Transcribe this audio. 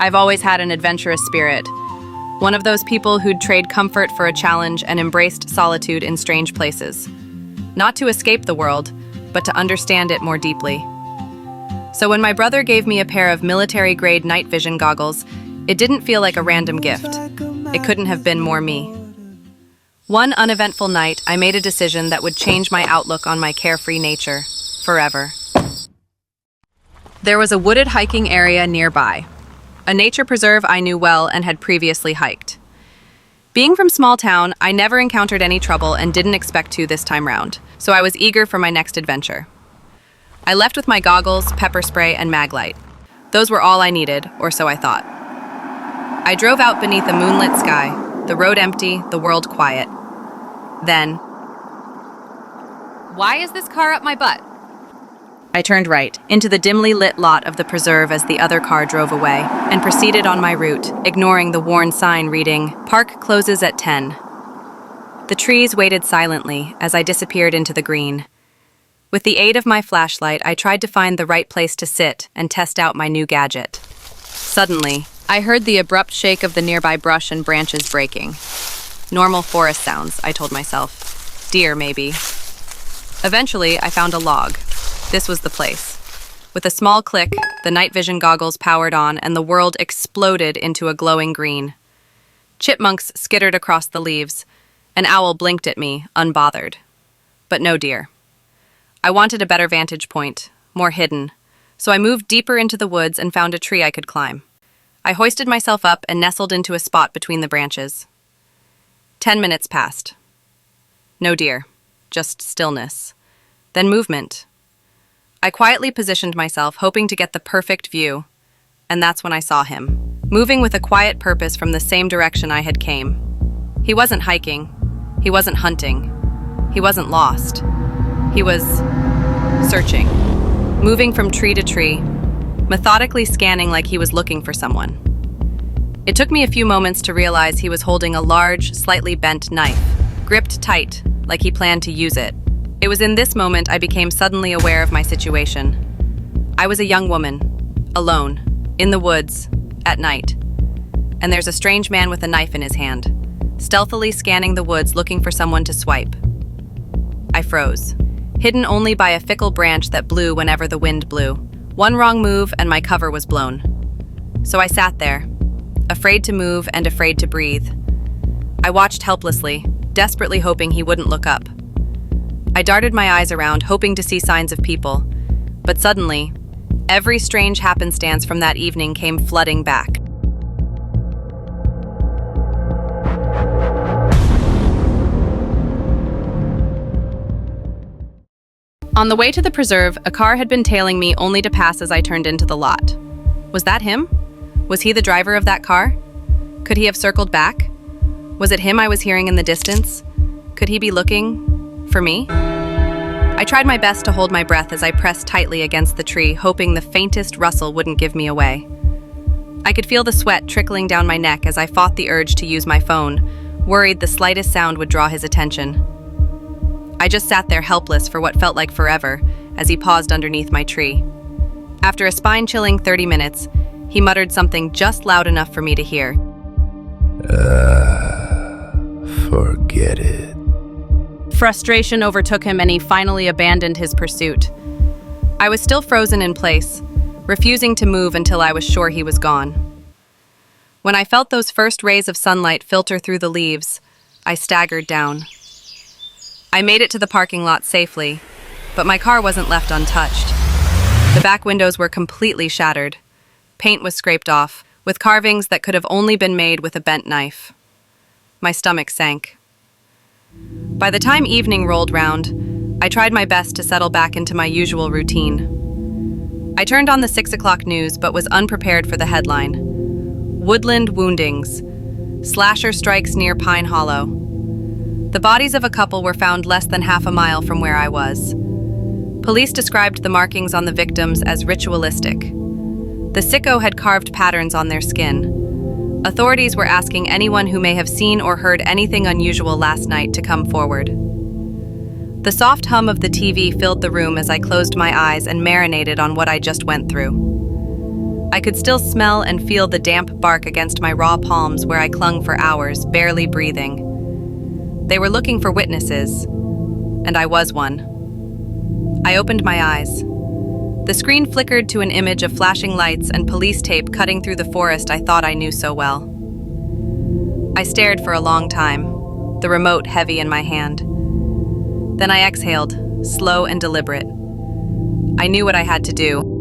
I've always had an adventurous spirit. One of those people who'd trade comfort for a challenge and embraced solitude in strange places. Not to escape the world, but to understand it more deeply. So when my brother gave me a pair of military-grade night vision goggles, it didn't feel like a random gift. It couldn't have been more me. One uneventful night, I made a decision that would change my outlook on my carefree nature, forever. There was a wooded hiking area nearby, a nature preserve I knew well and had previously hiked. Being from small town, I never encountered any trouble and didn't expect to this time round, so I was eager for my next adventure. I left with my goggles, pepper spray, and mag light. Those were all I needed, or so I thought. I drove out beneath a moonlit sky, the road empty, the world quiet. Then, "Why is this car up my butt?" I turned right, into the dimly lit lot of the preserve as the other car drove away, and proceeded on my route, ignoring the worn sign reading, "Park closes at 10. The trees waited silently as I disappeared into the green. With the aid of my flashlight, I tried to find the right place to sit and test out my new gadget. Suddenly, I heard the abrupt shake of the nearby brush and branches breaking. Normal forest sounds, I told myself. Deer, maybe. Eventually, I found a log. This was the place. With a small click, the night vision goggles powered on and the world exploded into a glowing green. Chipmunks skittered across the leaves. An owl blinked at me, unbothered. But no deer. I wanted a better vantage point, more hidden, so I moved deeper into the woods and found a tree I could climb. I hoisted myself up and nestled into a spot between the branches. 10 minutes passed. No deer, just stillness. Then movement. I quietly positioned myself, hoping to get the perfect view, and that's when I saw him, moving with a quiet purpose from the same direction I had came. He wasn't hiking. He wasn't hunting. He wasn't lost. He was searching, moving from tree to tree, methodically scanning like he was looking for someone. It took me a few moments to realize he was holding a large, slightly bent knife, gripped tight, like he planned to use it. It was in this moment I became suddenly aware of my situation. I was a young woman, alone, in the woods, at night. And there's a strange man with a knife in his hand, stealthily scanning the woods looking for someone to swipe. I froze, hidden only by a fickle branch that blew whenever the wind blew. One wrong move and my cover was blown. So I sat there, afraid to move and afraid to breathe. I watched helplessly, desperately hoping he wouldn't look up. I darted my eyes around, hoping to see signs of people. But suddenly, every strange happenstance from that evening came flooding back. On the way to the preserve, a car had been tailing me only to pass as I turned into the lot. Was that him? Was he the driver of that car? Could he have circled back? Was it him I was hearing in the distance? Could he be looking for me? I tried my best to hold my breath as I pressed tightly against the tree, hoping the faintest rustle wouldn't give me away. I could feel the sweat trickling down my neck as I fought the urge to use my phone, worried the slightest sound would draw his attention. I just sat there helpless for what felt like forever as he paused underneath my tree. After a spine-chilling 30 minutes, he muttered something just loud enough for me to hear. Forget it. Frustration overtook him and he finally abandoned his pursuit. I was still frozen in place, refusing to move until I was sure he was gone. When I felt those first rays of sunlight filter through the leaves, I staggered down. I made it to the parking lot safely, but my car wasn't left untouched. The back windows were completely shattered. Paint was scraped off, with carvings that could have only been made with a bent knife. My stomach sank. By the time evening rolled round, I tried my best to settle back into my usual routine. I turned on the 6 o'clock news but was unprepared for the headline. Woodland woundings. Slasher strikes near Pine Hollow. The bodies of a couple were found less than half a mile from where I was. Police described the markings on the victims as ritualistic. The sicko had carved patterns on their skin. Authorities were asking anyone who may have seen or heard anything unusual last night to come forward. The soft hum of the TV filled the room as I closed my eyes and marinated on what I just went through. I could still smell and feel the damp bark against my raw palms where I clung for hours, barely breathing. They were looking for witnesses, and I was one. I opened my eyes. The screen flickered to an image of flashing lights and police tape cutting through the forest I thought I knew so well. I stared for a long time, the remote heavy in my hand. Then I exhaled, slow and deliberate. I knew what I had to do.